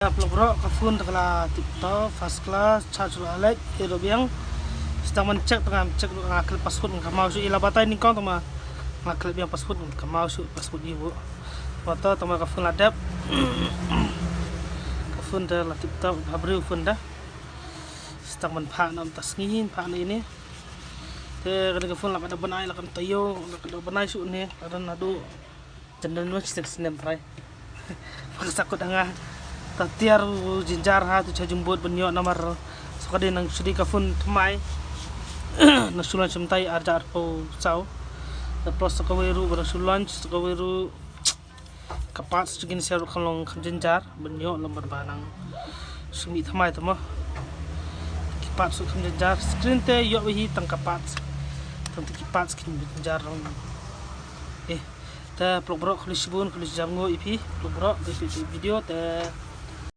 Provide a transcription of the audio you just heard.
Pelabro kafun takla TikTok first class charge alek erobiang sedang mencek ngakil password ngamau su ila batai ni kau tama ngakil biang password ngamau su password ibu foto tama kafun ladap kafun dah la TikTok habri kafun dah sedang menpak nam tasngin pak ni te kada kafun la pada banai la kan tayo la kada banai su ni kada nadu jendel nu sinem prai paksa ko danga tatiar jinjar ha tu jumbut benyo namar sokade nang sudi kafun tmai nasulan semtai arja arpo sau terus sokaweru berasulan sokaweru kapat segini seru kalong jinjar benyo lambar banang sumi tmai tama kipat su jinjar screen te yo hi tang kapat tang kipat skin jinjar ta progrok khulis bun khulis jamgo ipi progrok video te